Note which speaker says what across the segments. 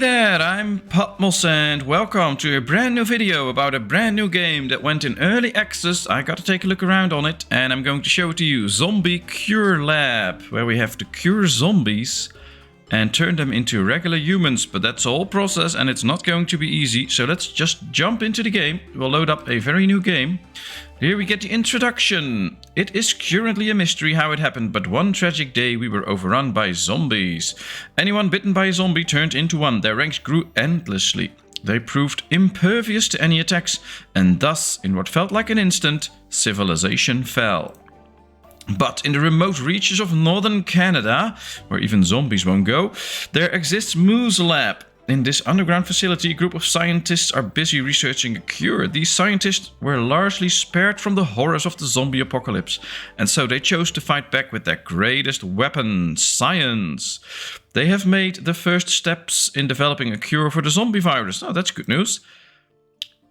Speaker 1: there, I'm Patmos and welcome to a brand new video about a brand new game that went in early access. I got to take a look around on it and I'm going to show it to you. Zombie Cure Lab, where we have to cure zombies and turn them into regular humans. But that's a whole process and it's not going to be easy. So let's just jump into the game. We'll load up a very new game. Here we get the introduction. It is currently a mystery how it happened, but one tragic day we were overrun by zombies. Anyone bitten by a zombie turned into one. Their ranks grew endlessly. They proved impervious to any attacks, and thus, in what felt like an instant, civilization fell. But in the remote reaches of northern Canada, where even zombies won't go, there exists Moose Lab. In this underground facility, a group of scientists are busy researching a cure. These scientists were largely spared from the horrors of the zombie apocalypse, and so they chose to fight back with their greatest weapon, science. They have made the first steps in developing a cure for the zombie virus. Oh, that's good news.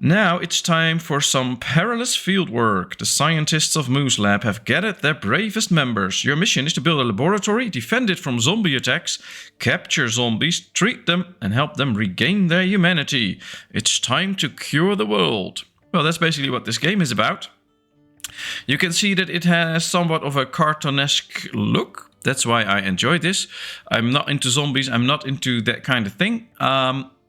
Speaker 1: Now it's time for some perilous fieldwork. The scientists of Moose Lab have gathered their bravest members. Your mission is to build a laboratory, defend it from zombie attacks, capture zombies, treat them, and help them regain their humanity. It's time to cure the world. Well, that's basically what this game is about. You can see that it has somewhat of a cartoonesque look. That's why I enjoy this. I'm not into zombies. I'm not into that kind of thing.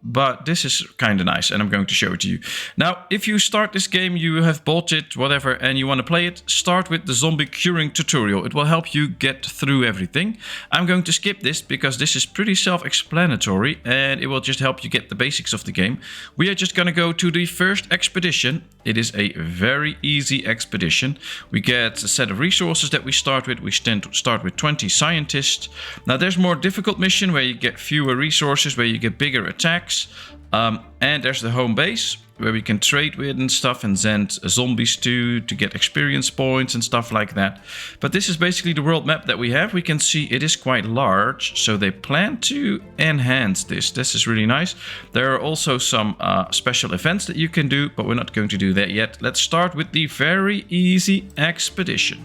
Speaker 1: But this is kind of nice and I'm going to show it to you. Now, if you start this game, you have bought it, whatever, and you want to play it, start with the zombie curing tutorial. It will help you get through everything. I'm going to skip this because this is pretty self-explanatory and it will just help you get the basics of the game. We are just going to go to the first expedition. It is a very easy expedition. We get a set of resources that we start with. We start with 20 scientists. Now, there's more difficult mission where you get fewer resources, where you get bigger attacks. And there's the home base where we can trade with and stuff and send zombies to get experience points and stuff like that. But this is basically the world map that we have. We can see it is quite large, so they plan to enhance this. This is really nice. There are also some special events that you can do, but we're not going to do that yet. Let's start with the very easy expedition.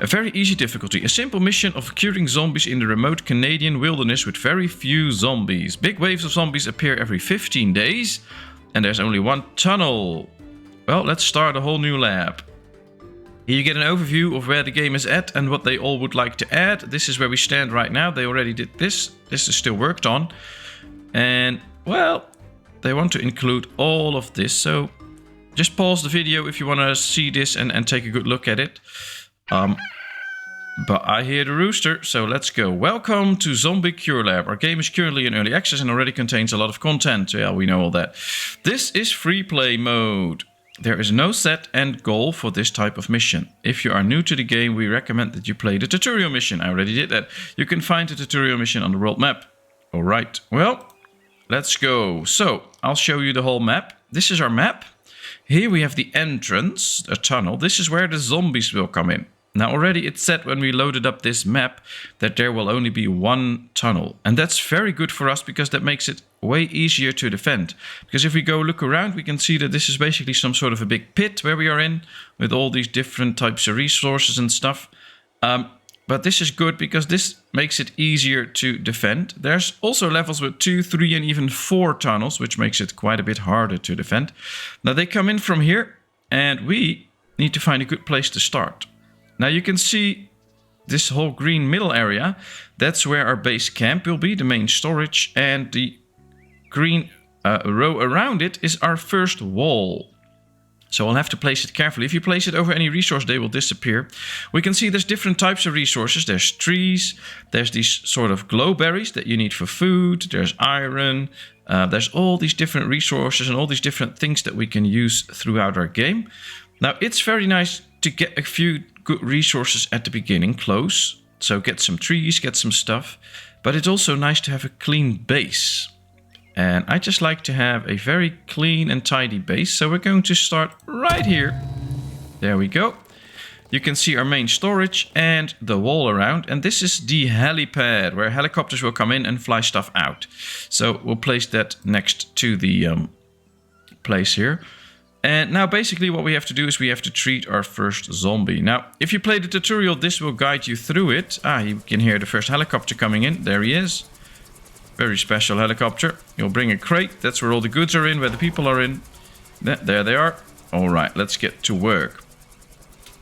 Speaker 1: A very easy difficulty. A simple mission of curing zombies in the remote Canadian wilderness with very few zombies. Big waves of zombies appear every 15 days. And there's only one tunnel. Well, let's start a whole new lab. Here you get an overview of where the game is at and what they all would like to add. This is where we stand right now. They already did this. This is still worked on. And, well, they want to include all of this. So just pause the video if you want to see this and take a good look at it. But I hear the rooster, so let's go. Welcome to Zombie Cure Lab. Our game is currently in early access and already contains a lot of content. Yeah, we know all that. This is free play mode. There is no set end goal for this type of mission. If you are new to the game, we recommend that you play the tutorial mission. I already did that. You can find the tutorial mission on the world map. Alright, well, let's go. So, I'll show you the whole map. This is our map. Here we have the entrance, a tunnel. This is where the zombies will come in. Now already it said when we loaded up this map that there will only be one tunnel. And that's very good for us because that makes it way easier to defend. Because if we go look around, we can see that this is basically some sort of a big pit where we are in with all these different types of resources and stuff. But this is good because this makes it easier to defend. There's also levels with 2, 3 and even 4 tunnels, which makes it quite a bit harder to defend. Now they come in from here and we need to find a good place to start. Now you can see this whole green middle area. That's where our base camp will be, the main storage. And the green row around it is our first wall. So I'll have to place it carefully. If you place it over any resource, they will disappear. We can see there's different types of resources. There's trees. There's these sort of glowberries that you need for food. There's iron. There's all these different resources and all these different things that we can use throughout our game. Now it's very nice to get a few good resources at the beginning, close. So get some trees, get some stuff. But it's also nice to have a clean base. And I just like to have a very clean and tidy base. So we're going to start right here. There we go. You can see our main storage and the wall around. And this is the helipad where helicopters will come in and fly stuff out. So we'll place that next to the place here. And now basically what we have to do is we have to treat our first zombie. Now, if you play the tutorial, this will guide you through it. You can hear the first helicopter coming in. There he is. Very special helicopter. You'll bring a crate. That's where all the goods are in, where the people are in. There they are. All right, let's get to work.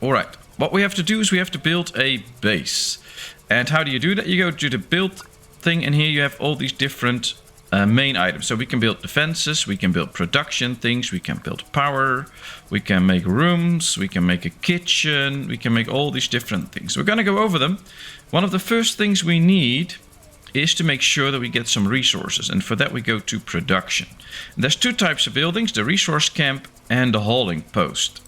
Speaker 1: All right, what we have to do is we have to build a base. And how do you do that? You go to the build thing, and here you have all these different main items. So we can build defenses, we can build production things, we can build power, we can make rooms, we can make a kitchen, we can make all these different things. We're gonna go over them. One of the first things we need is to make sure that we get some resources, and for that we go to production. And there's two types of buildings, the resource camp and the hauling post.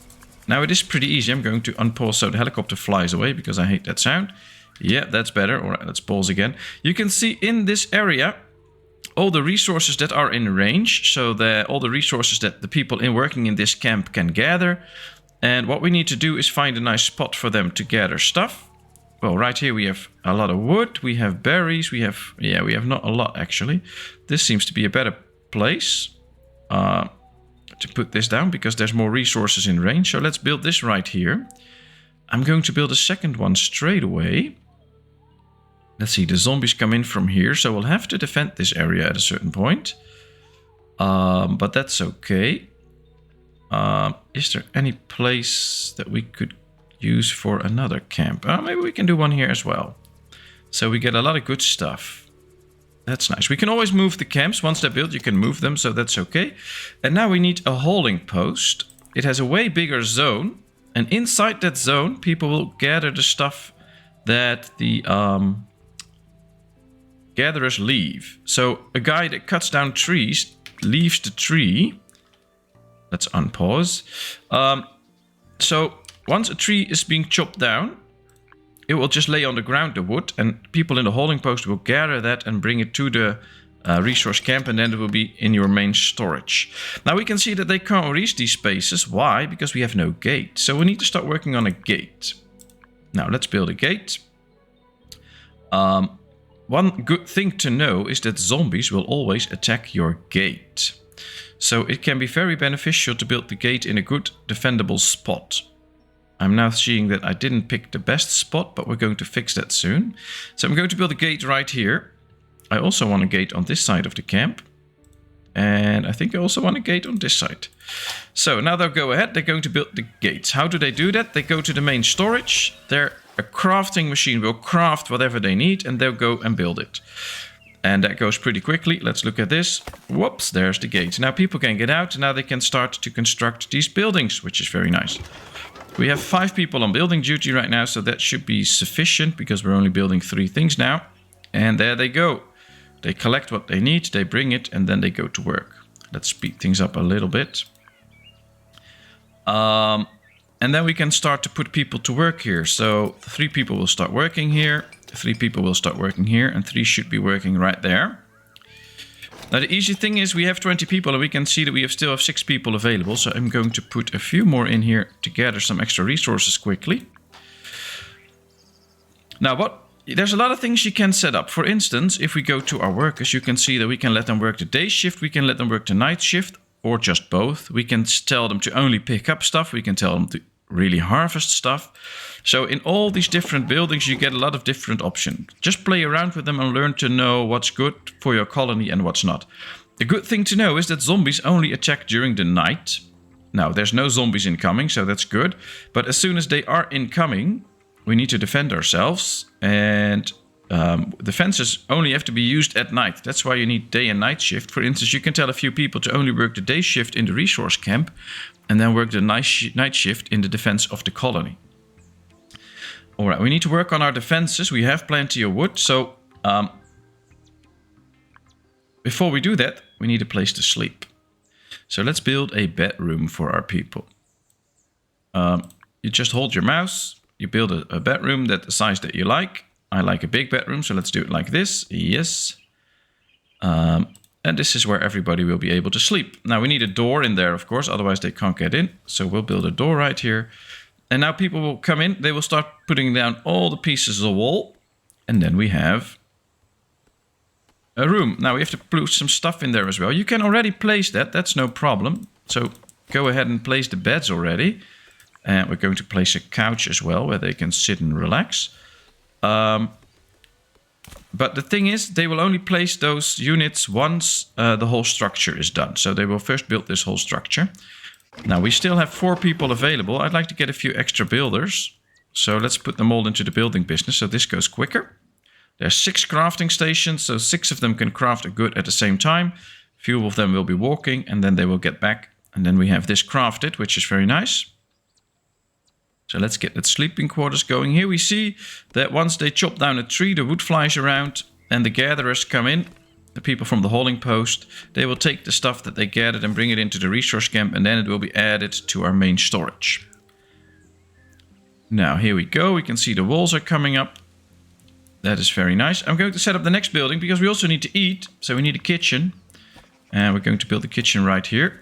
Speaker 1: Now it is pretty easy. I'm going to unpause so the helicopter flies away because I hate that sound. Yeah, that's better. All right, let's pause again. You can see in this area all the resources that are in range, so all the resources that the people working in this camp can gather. And what we need to do is find a nice spot for them to gather stuff. Well, right here we have a lot of wood, we have berries, we have not a lot actually. This seems to be a better place to put this down because there's more resources in range. So let's build this right here. I'm going to build a second one straight away. Let's see, the zombies come in from here, so we'll have to defend this area at a certain point. But that's okay. Is there any place that we could use for another camp? Maybe we can do one here as well. So we get a lot of good stuff. That's nice. We can always move the camps. Once they're built, you can move them, so that's okay. And now we need a hauling post. It has a way bigger zone. And inside that zone, people will gather the stuff that the gatherers leave. So a guy that cuts down trees leaves the tree. Let's unpause. So once a tree is being chopped down, it will just lay on the ground, the wood, and people in the hauling post will gather that and bring it to the resource camp, and then it will be in your main storage. Now we can see that they can't reach these spaces. Why? Because we have no gate. So we need to start working on a gate. Now let's build a gate. One good thing to know is that zombies will always attack your gate. So it can be very beneficial to build the gate in a good defendable spot. I'm now seeing that I didn't pick the best spot, but we're going to fix that soon. So I'm going to build a gate right here. I also want a gate on this side of the camp. And I think I also want a gate on this side. So now they'll go ahead. They're going to build the gates. How do they do that? They go to the main storage. A crafting machine will craft whatever they need, and they'll go and build it. And that goes pretty quickly. Let's look at this. Whoops, there's the gate. Now people can get out. Now they can start to construct these buildings, which is very nice. We have 5 people on building duty right now, so that should be sufficient because we're only building 3 things now. And there they go. They collect what they need, they bring it, and then they go to work. Let's speed things up a little bit. And then we can start to put people to work here. So 3 people will start working here, 3 people will start working here, and 3 should be working right there. Now the easy thing is we have 20 people, and we can see that we still have 6 people available. So I'm going to put a few more in here to gather some extra resources quickly. Now there's a lot of things you can set up. For instance, if we go to our workers, you can see that we can let them work the day shift, we can let them work the night shift, or just both. We can tell them to only pick up stuff, we can tell them to really harvest stuff. So in all these different buildings, you get a lot of different options. Just play around with them and learn to know what's good for your colony and what's not. The good thing to know is that zombies only attack during the night. Now, there's no zombies incoming, so that's good. But as soon as they are incoming, we need to defend ourselves, and defenses only have to be used at night. That's why you need day and night shift. For instance, you can tell a few people to only work the day shift in the resource camp and then work the night shift in the defense of the colony. All right, we need to work on our defenses. We have plenty of wood, so before we do that, we need a place to sleep. So let's build a bedroom for our people. You just hold your mouse. You build a bedroom that the size that you like. I like a big bedroom, so let's do it like this. Yes. And this is where everybody will be able to sleep. Now we need a door in there, of course, otherwise they can't get in. So we'll build a door right here. And now people will come in. They will start putting down all the pieces of the wall. And then we have a room. Now we have to put some stuff in there as well. You can already place that. That's no problem. So go ahead and place the beds already. And we're going to place a couch as well, where they can sit and relax. But the thing is, they will only place those units once the whole structure is done. So they will first build this whole structure. Now we still have 4 people available. I'd like to get a few extra builders. So let's put them all into the building business so this goes quicker. There's 6 crafting stations, so 6 of them can craft a good at the same time. Few of them will be walking and then they will get back. And then we have this crafted, which is very nice. So let's get that sleeping quarters going. Here we see that once they chop down a tree, the wood flies around and the gatherers come in. The people from the hauling post, they will take the stuff that they gathered and bring it into the resource camp, and then it will be added to our main storage. Now here we go, we can see the walls are coming up. That is very nice. I'm going to set up the next building because we also need to eat, so we need a kitchen. And we're going to build a kitchen right here.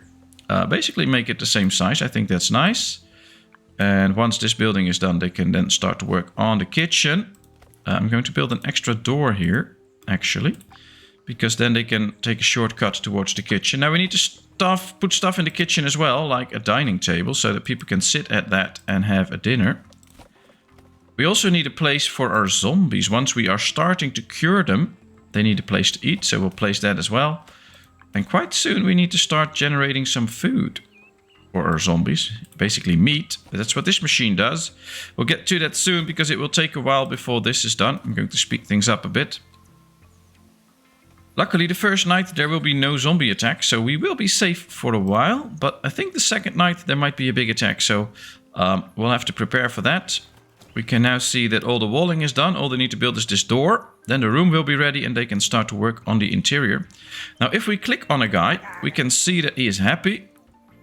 Speaker 1: Basically make it the same size, I think that's nice. And once this building is done, they can then start to work on the kitchen. I'm going to build an extra door here, actually. Because then they can take a shortcut towards the kitchen. Now we need to put stuff in the kitchen as well, like a dining table, so that people can sit at that and have a dinner. We also need a place for our zombies. Once we are starting to cure them, they need a place to eat, so we'll place that as well. And quite soon we need to start generating some food for our zombies, basically meat. That's what this machine does. We'll get to that soon because it will take a while before this is done. I'm going to speed things up a bit. Luckily, the first night there will be no zombie attack, so we will be safe for a while. But I think the second night there might be a big attack, so we'll have to prepare for that. We can now see that all the walling is done. All they need to build is this door. Then the room will be ready and they can start to work on the interior. Now, if we click on a guy, we can see that he is happy.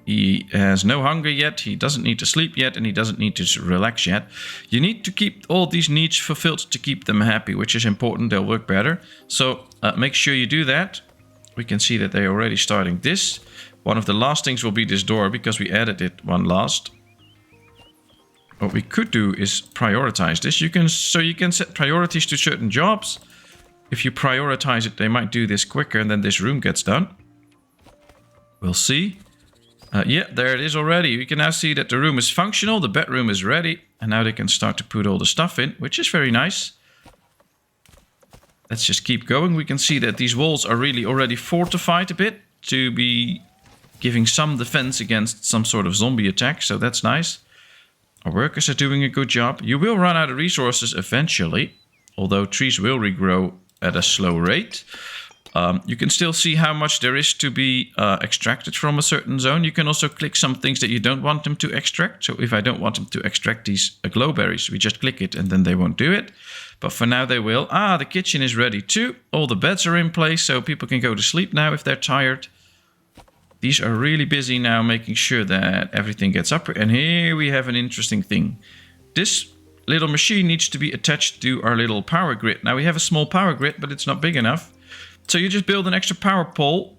Speaker 1: He has no hunger yet, he doesn't need to sleep yet, and he doesn't need to relax yet. You need to keep all these needs fulfilled to keep them happy, which is important. They'll work better. So make sure you do that. We can see that they're already starting this. One of the last things will be this door because we added it one last. What we could do is prioritize this. You can set priorities to certain jobs. If you prioritize it, they might do this quicker and then this room gets done. We'll see. Yeah, there it is already. We can now see that the room is functional, the bedroom is ready, and now they can start to put all the stuff in, which is very nice. Let's just keep going. We can see that these walls are really already fortified a bit to be giving some defense against some sort of zombie attack, so that's nice. Our workers are doing a good job. You will run out of resources eventually, although trees will regrow at a slow rate. You can still see how much there is to be extracted from a certain zone. You can also click some things that you don't want them to extract. So if I don't want them to extract these glowberries, we just click it and then they won't do it. But for now they will. The kitchen is ready too. All the beds are in place so people can go to sleep now if they're tired. These are really busy now making sure that everything gets up. And here we have an interesting thing. This little machine needs to be attached to our little power grid. Now we have a small power grid, but it's not big enough. So you just build an extra power pole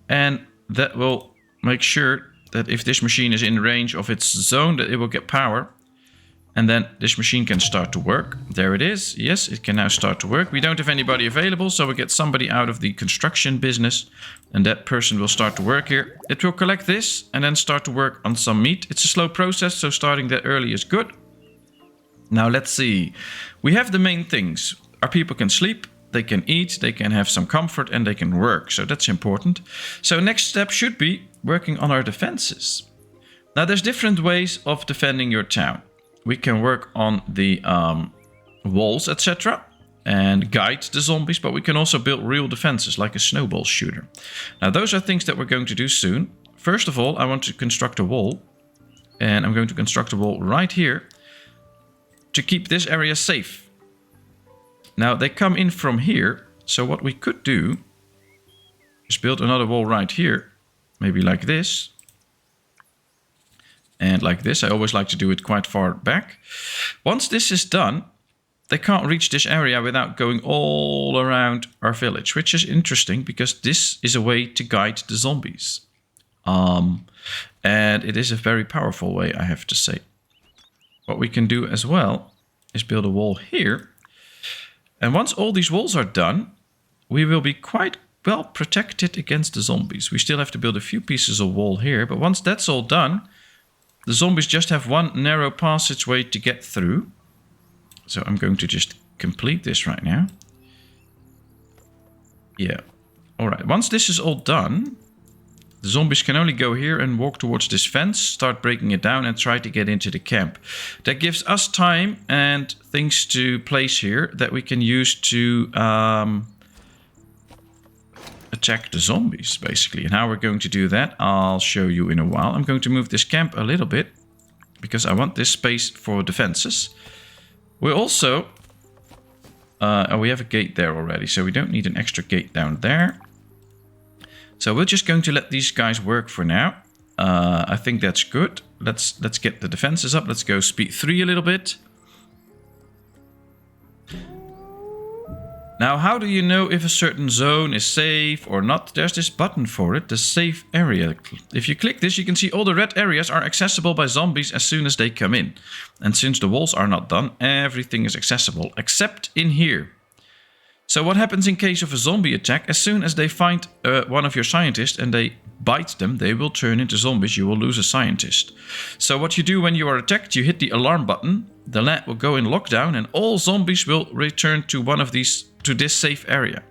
Speaker 1: and that will make sure that if this machine is in range of its zone, that it will get power. And then this machine can start to work. There it is. Yes, it can now start to work. We don't have anybody available, so we get somebody out of the construction business. And that person will start to work here. It will collect this and then start to work on some meat. It's a slow process, so starting that early is good. Now let's see. We have the main things. Our people can sleep. They can eat, they can have some comfort, and they can work. So that's important. So next step should be working on our defenses. Now there's different ways of defending your town. We can work on the walls, etc. and guide the zombies, but we can also build real defenses like a snowball shooter. Now those are things that we're going to do soon. First of all, I want to construct a wall. And I'm going to construct a wall right here to keep this area safe. Now they come in from here, so what we could do is build another wall right here, maybe like this. And like this, I always like to do it quite far back. Once this is done, they can't reach this area without going all around our village, which is interesting because this is a way to guide the zombies. And it is a very powerful way, I have to say. What we can do as well is build a wall here. And once all these walls are done, we will be quite well protected against the zombies. We still have to build a few pieces of wall here, but once that's all done, the zombies just have one narrow passageway to get through. So I'm going to just complete this right now. Yeah. All right. Once this is all done, the zombies can only go here and walk towards this fence, start breaking it down and try to get into the camp. That gives us time and things to place here that we can use to attack the zombies, basically. And how we're going to do that, I'll show you in a while. I'm going to move this camp a little bit because I want this space for defenses. We also... oh, we have a gate there already, so we don't need an extra gate down there. So we're just going to let these guys work for now. I think that's good. Let's get the defenses up. Let's go speed 3 a little bit. Now, how do you know if a certain zone is safe or not? There's this button for it, the safe area. If you click this, you can see all the red areas are accessible by zombies as soon as they come in. And since the walls are not done, everything is accessible, except in here. So what happens in case of a zombie attack? As soon as they find one of your scientists and they bite them, they will turn into zombies. You will lose a scientist. So what you do when you are attacked, you hit the alarm button. The lab will go in lockdown and all zombies will return to this safe area.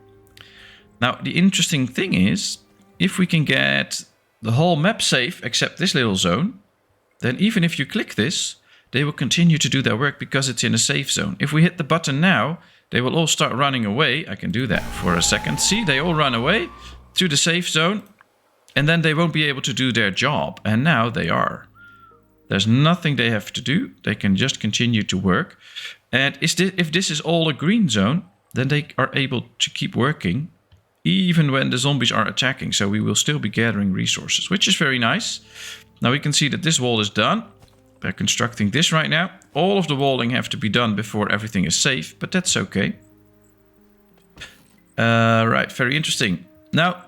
Speaker 1: Now, the interesting thing is, if we can get the whole map safe except this little zone, then even if you click this, they will continue to do their work because it's in a safe zone. If we hit the button now, they will all start running away. I can do that for a second. See, they all run away to the safe zone and then they won't be able to do their job. And now they are. There's nothing they have to do. They can just continue to work. And if this is all a green zone, then they are able to keep working even when the zombies are attacking. So we will still be gathering resources, which is very nice. Now we can see that this wall is done. They're constructing this right now. All of the walling have to be done before everything is safe, but that's okay. Right, very interesting. Now,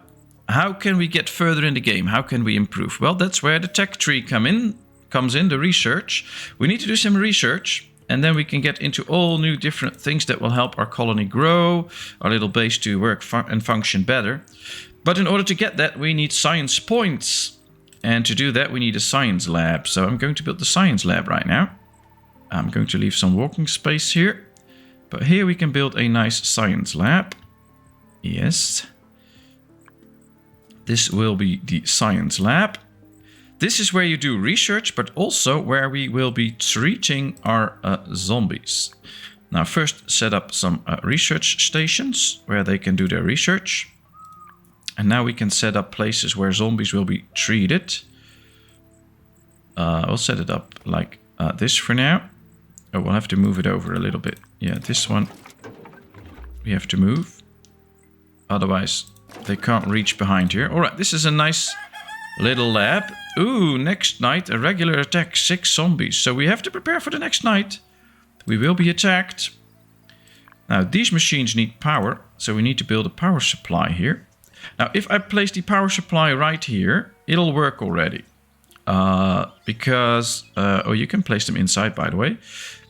Speaker 1: how can we get further in the game? How can we improve? Well, that's where the tech tree comes in, the research. We need to do some research, and then we can get into all new different things that will help our colony grow, our little base to work and function better. But in order to get that, we need science points. And to do that, we need a science lab. So I'm going to build the science lab right now. I'm going to leave some walking space here. But here we can build a nice science lab. Yes. This will be the science lab. This is where you do research, but also where we will be treating our zombies. Now first set up some research stations where they can do their research. And now we can set up places where zombies will be treated. We'll set it up like this for now. Oh, we'll have to move it over a little bit. Yeah, this one we have to move. Otherwise, they can't reach behind here. All right, this is a nice little lab. Ooh, next night, a regular attack, 6 zombies. So we have to prepare for the next night. We will be attacked. Now, these machines need power, so we need to build a power supply here. Now, if I place the power supply right here, it'll work already. Because, oh, you can place them inside, by the way.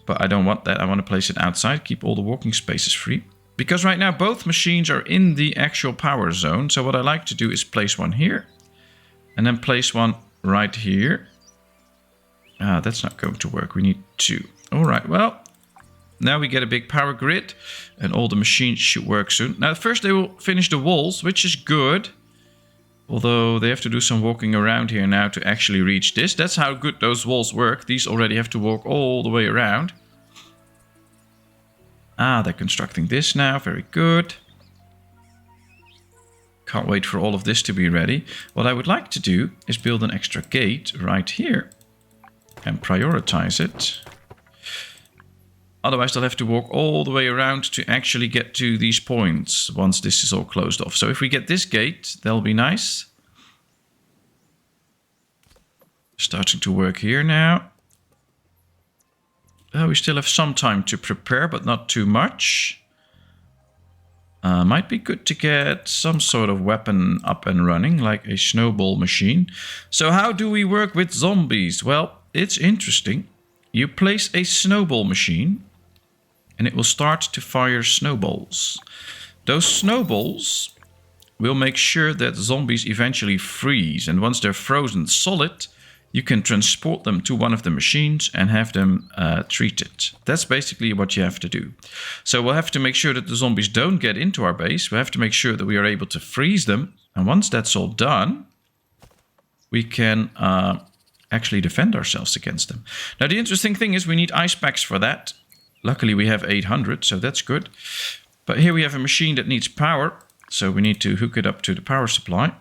Speaker 1: But I don't want that. I want to place it outside, keep all the walking spaces free. Because right now, both machines are in the actual power zone. So what I like to do is place one here. And then place one right here. That's not going to work. We need 2. All right, well, now we get a big power grid. And all the machines should work soon. Now, first they will finish the walls, which is good. Although they have to do some walking around here now to actually reach this. That's how good those walls work. These already have to walk all the way around. Ah, they're constructing this now. Very good. Can't wait for all of this to be ready. What I would like to do is build an extra gate right here. And prioritize it. Otherwise, they'll have to walk all the way around to actually get to these points once this is all closed off. So if we get this gate, that'll be nice. Starting to work here now. We still have some time to prepare, but not too much. Might be good to get some sort of weapon up and running, like a snowball machine. So how do we work with zombies? Well, it's interesting. You place a snowball machine and it will start to fire snowballs. Those snowballs will make sure that zombies eventually freeze. And once they're frozen solid, you can transport them to one of the machines and have them treated. That's basically what you have to do. So we'll have to make sure that the zombies don't get into our base. We have to make sure that we are able to freeze them. And once that's all done, we can actually defend ourselves against them. Now, the interesting thing is we need ice packs for that. Luckily, we have 800, so that's good. But here we have a machine that needs power, so we need to hook it up to the power supply.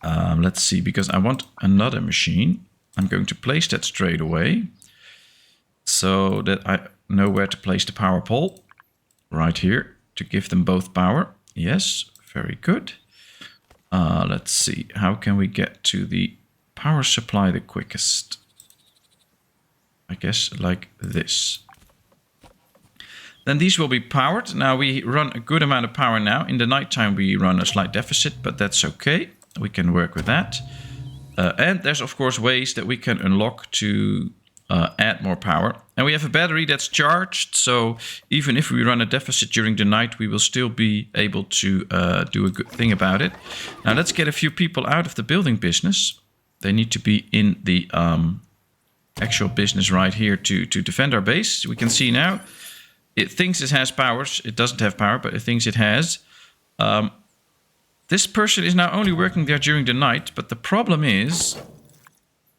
Speaker 1: Let's see, because I want another machine. I'm going to place that straight away so that I know where to place the power pole. Right here, to give them both power. Yes, very good. Let's see, how can we get to the power supply the quickest? I guess like this. Then these will be powered. Now we run a good amount of power now. In the nighttime we run a slight deficit, but that's okay. We can work with that. And there's of course ways that we can unlock to add more power. And we have a battery that's charged, so even if we run a deficit during the night, we will still be able to do a good thing about it. Now let's get a few people out of the building business. They need to be in the actual business right here to defend our base. We can see now it thinks it has powers. It doesn't have power, but it thinks it has. This person is now only working there during the night, but the problem is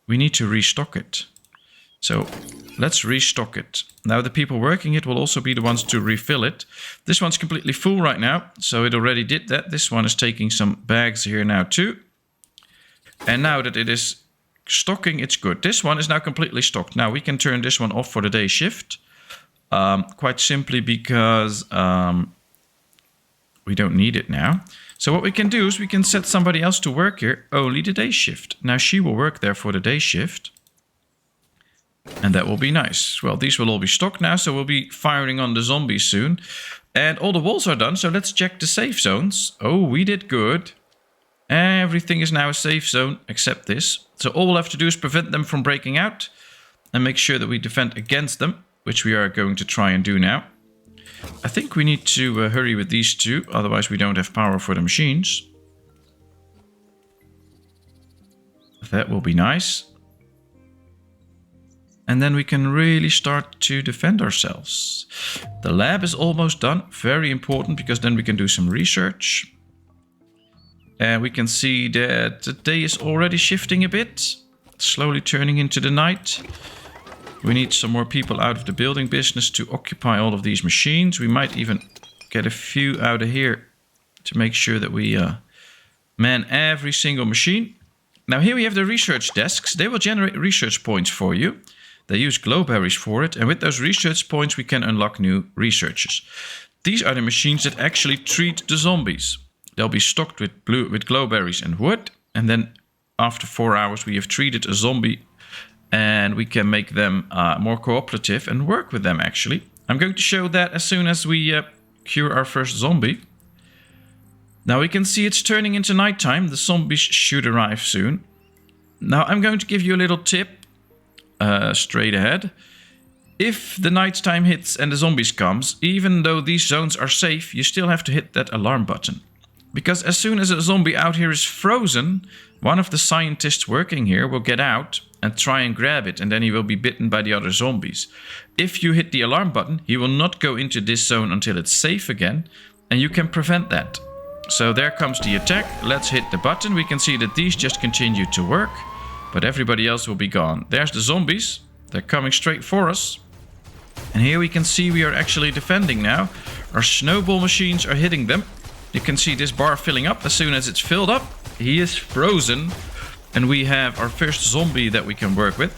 Speaker 1: we need to restock it. So let's restock it. Now the people working it will also be the ones to refill it. This one's completely full right now, so it already did that. This one is taking some bags here now too. And now that it is stocking, it's good. This one is now completely stocked. Now we can turn this one off for the day shift. Quite simply because we don't need it now. So what we can do is we can set somebody else to work here, only the day shift. Now she will work there for the day shift. And that will be nice. Well, these will all be stocked now, so we'll be firing on the zombies soon. And all the walls are done, so let's check the safe zones. Oh, we did good. Everything is now a safe zone, except this. So all we'll have to do is prevent them from breaking out. And make sure that we defend against them, which we are going to try and do now. I think we need to hurry with these two, otherwise we don't have power for the machines. That will be nice. And then we can really start to defend ourselves. The lab is almost done. Very important, because then we can do some research. And we can see that the day is already shifting a bit. Slowly turning into the night. We need some more people out of the building business to occupy all of these machines. We might even get a few out of here to make sure that we man every single machine. Now here we have the research desks. They will generate research points for you. They use glowberries for it, and with those research points we can unlock new researches. These are the machines that actually treat the zombies. They'll be stocked with glowberries and wood, and then after 4 hours we have treated a zombie, and we can make them more cooperative and work with them actually. I'm going to show that as soon as we cure our first zombie. Now we can see it's turning into nighttime. The zombies should arrive soon. Now I'm going to give you a little tip. Straight ahead. If the nighttime hits and the zombies comes, even though these zones are safe, you still have to hit that alarm button. Because as soon as a zombie out here is frozen, one of the scientists working here will get out and try and grab it, and then he will be bitten by the other zombies. If you hit the alarm button, he will not go into this zone until it's safe again, and you can prevent that. So there comes the attack. Let's hit the button. We can see that these just continue to work. But everybody else will be gone. There's the zombies. They're coming straight for us. And here we can see we are actually defending now. Our snowball machines are hitting them. You can see this bar filling up. As soon as it's filled up, he is frozen. And we have our first zombie that we can work with.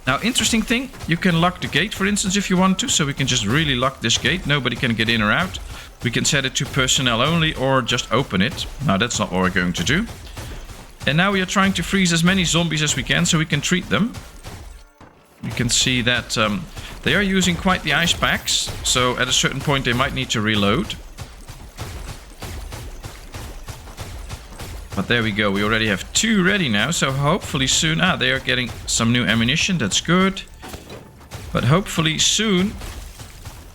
Speaker 1: Now, interesting thing, you can lock the gate, for instance, if you want to. So we can just really lock this gate. Nobody can get in or out. We can set it to personnel only or just open it. Now, that's not what we're going to do. And now we are trying to freeze as many zombies as we can so we can treat them. You can see that they are using quite the ice packs. So at a certain point they might need to reload. But there we go. We already have 2 ready now. So hopefully soon... they are getting some new ammunition. That's good. But hopefully soon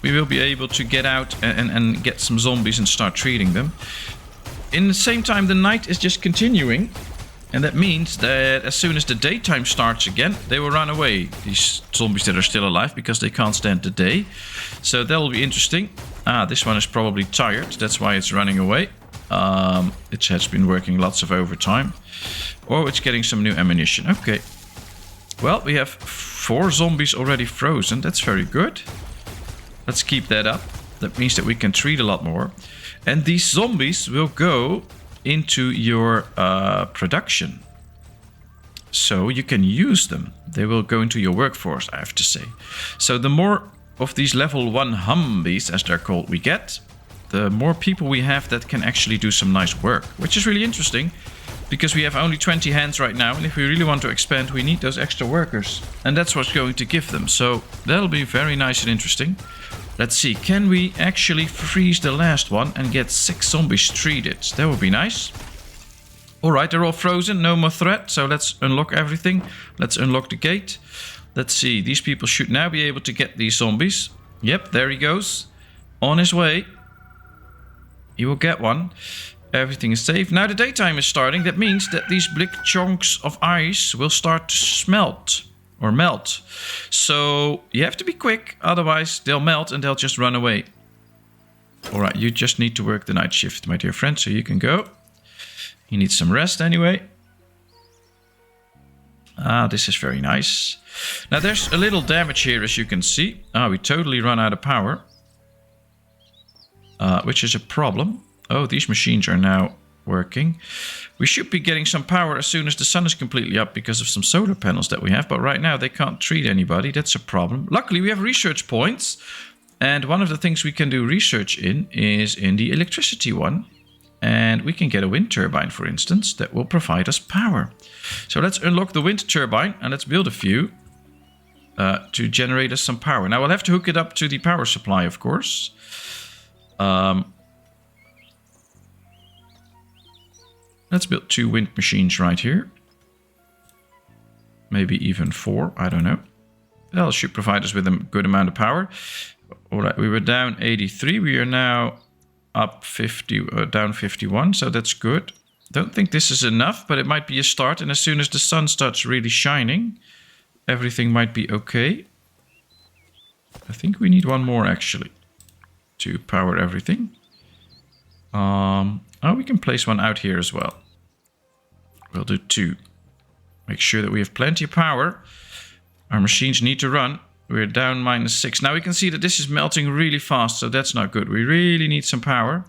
Speaker 1: we will be able to get out and get some zombies and start treating them. In the same time, the night is just continuing. And that means that as soon as the daytime starts again, they will run away. These zombies that are still alive, because they can't stand the day. So that will be interesting. Ah, this one is probably tired. That's why it's running away. It has been working lots of overtime. Or it's getting some new ammunition. Okay. Well, we have 4 zombies already frozen. That's very good. Let's keep that up. That means that we can treat a lot more. And these zombies will go into your production. So you can use them. They will go into your workforce, I have to say. So the more of these level 1 Humbies, as they're called, we get, the more people we have that can actually do some nice work. Which is really interesting, because we have only 20 hands right now. And if we really want to expand, we need those extra workers. And that's what's going to give them. So that'll be very nice and interesting. Let's see, can we actually freeze the last one and get 6 zombies treated? That would be nice. Alright, they're all frozen, no more threat. So let's unlock everything. Let's unlock the gate. Let's see, these people should now be able to get these zombies. Yep, there he goes. On his way. He will get one. Everything is safe. Now the daytime is starting. That means that these big chunks of ice will start to smelt. Or melt. So you have to be quick, otherwise they'll melt and they'll just run away. Alright, you just need to work the night shift, my dear friend, so you can go. You need some rest anyway. Ah, this is very nice. Now there's a little damage here, as you can see. Ah, we totally run out of power. Which is a problem. Oh, these machines are now working. We should be getting some power as soon as the sun is completely up because of some solar panels that we have. But right now they can't treat anybody. That's a problem. Luckily we have research points. And one of the things we can do research in is in the electricity one. And we can get a wind turbine, for instance, that will provide us power. So let's unlock the wind turbine and let's build a few to generate us some power. Now we'll have to hook it up to the power supply, of course. Let's build 2 wind machines right here. Maybe even 4, I don't know. That should provide us with a good amount of power. Alright, we were down 83. We are now up 50, down 51, so that's good. Don't think this is enough, but it might be a start. And as soon as the sun starts really shining, everything might be okay. I think we need one more, actually, to power everything. Oh, we can place one out here as well. We'll do 2. Make sure that we have plenty of power. Our machines need to run. We're down -6. Now we can see that this is melting really fast, so that's not good. We really need some power.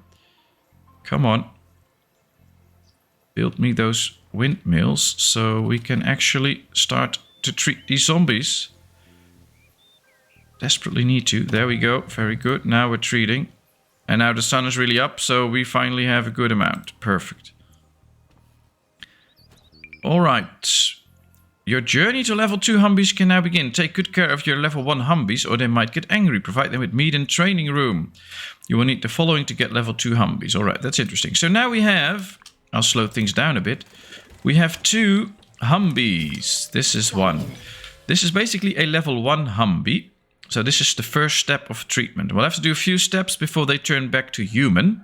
Speaker 1: Come on. Build me those windmills so we can actually start to treat these zombies. Desperately need to. There we go. Very good. Now we're treating. And now the sun is really up, so we finally have a good amount. Perfect. Alright. Your journey to level 2 Humbies can now begin. Take good care of your level 1 Humbies or they might get angry. Provide them with meat and training room. You will need the following to get level 2 Humbies. Alright, that's interesting. So now we have... I'll slow things down a bit. We have 2 Humbies. This is one. This is basically a level 1 Humbie. So this is the first step of treatment. We'll have to do a few steps before they turn back to human.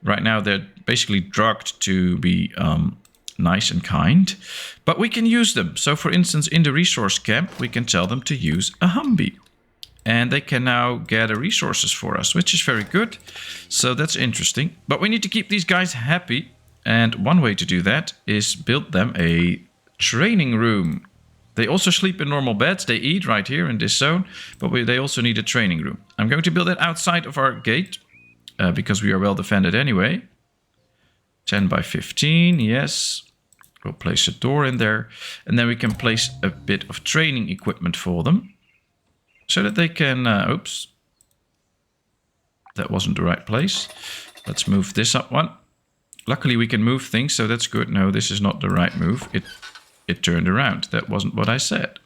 Speaker 1: Right now they're basically drugged to be nice and kind. But we can use them. So for instance, in the resource camp, we can tell them to use a Humby. And they can now gather resources for us, which is very good. So that's interesting. But we need to keep these guys happy. And one way to do that is build them a training room. They also sleep in normal beds. They eat right here in this zone. But they also need a training room. I'm going to build it outside of our gate. Because we are well defended anyway. 10 by 15, yes. We'll place a door in there. And then we can place a bit of training equipment for them. So that they can... oops. That wasn't the right place. Let's move this up one. Luckily we can move things, so that's good. No, this is not the right move. It turned around. That wasn't what I said.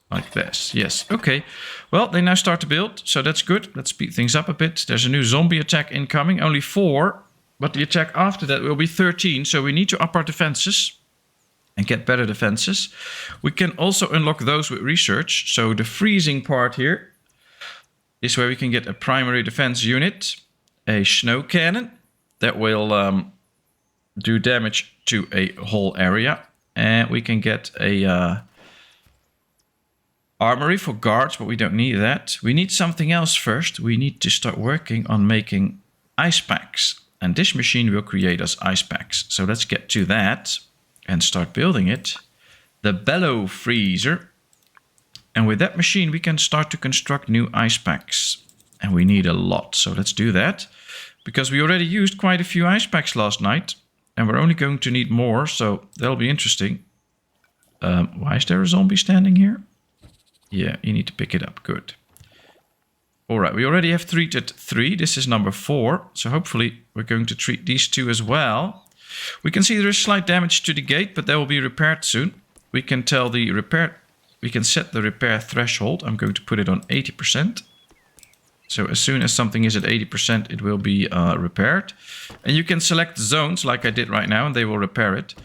Speaker 1: Like this. Yes. Okay. Well, they now start to build, so that's good. Let's speed things up a bit. There's a new zombie attack incoming. Only 4. But the attack after that will be 13. So we need to up our defenses and get better defenses. We can also unlock those with research. So the freezing part here is where we can get a primary defense unit. A snow cannon that will do damage to a whole area. And we can get a armory for guards, but we don't need that. We need something else first. We need to start working on making ice packs. And this machine will create us ice packs. So let's get to that and start building it. The bellow freezer. And with that machine, we can start to construct new ice packs. And we need a lot. So let's do that. Because we already used quite a few ice packs last night. And we're only going to need more. So that'll be interesting. Why is there a zombie standing here? Yeah, you need to pick it up. Good. All right, we already have treated 3. This is number 4. So hopefully we're going to treat these 2 as well. We can see there is slight damage to the gate, but that will be repaired soon. We can tell the repair. We can set the repair threshold. I'm going to put it on 80%. So as soon as something is at 80%, it will be repaired. And you can select zones like I did right now, and they will repair it.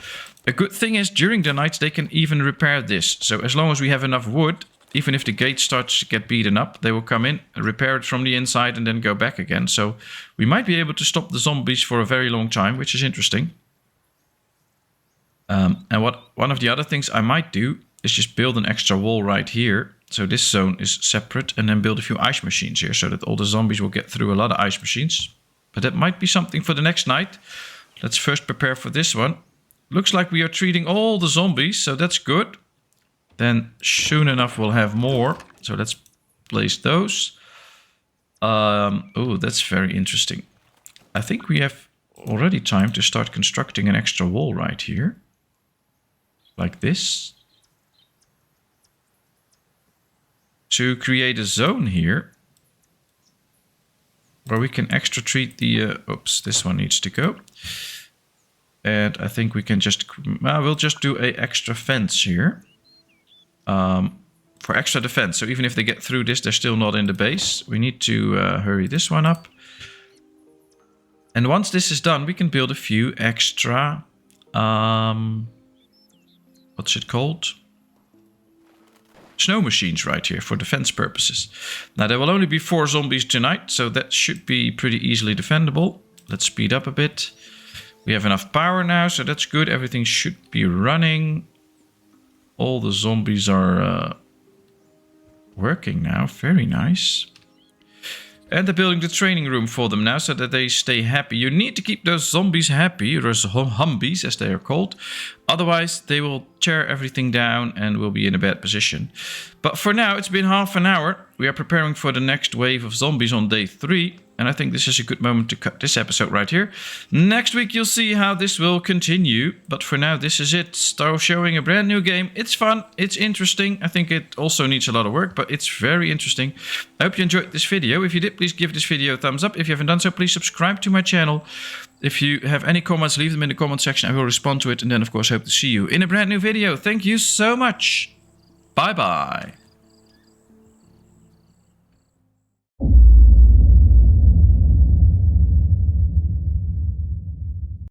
Speaker 1: A good thing is during the night, they can even repair this. So as long as we have enough wood, even if the gate starts to get beaten up, they will come in, repair it from the inside, and then go back again. So we might be able to stop the zombies for a very long time, which is interesting. And one of the other things I might do is just build an extra wall right here. So this zone is separate, and then build a few ice machines here so that all the zombies will get through a lot of ice machines. But that might be something for the next night. Let's first prepare for this one. Looks like we are treating all the zombies, so that's good. Then soon enough we'll have more. So let's place those. Oh, that's very interesting. I think we have already time to start constructing an extra wall right here. Like this. To create a zone here. Where we can extra treat the... oops, this one needs to go. And I think we can just... we'll just do an extra fence here. For extra defense. So even if they get through this, they're still not in the base. We need to hurry this one up. And once this is done, we can build a few extra... what's it called? Snow machines right here for defense purposes. Now there will only be 4 zombies tonight, so that should be pretty easily defendable. Let's speed up a bit. We have enough power now, so that's good. Everything should be running. All the zombies are working now. Very nice. And they're building the training room for them now so that they stay happy. You need to keep those zombies happy, or humbies as they are called. Otherwise, they will tear everything down and will be in a bad position. But for now, it's been half an hour. We are preparing for the next wave of zombies on day 3. And I think this is a good moment to cut this episode right here. Next week, you'll see how this will continue. But for now, this is it. Start showing a brand new game. It's fun. It's interesting. I think it also needs a lot of work, but it's very interesting. I hope you enjoyed this video. If you did, please give this video a thumbs up. If you haven't done so, please subscribe to my channel. If you have any comments, leave them in the comment section. I will respond to it. And then, of course, hope to see you in a brand new video. Thank you so much. Bye-bye.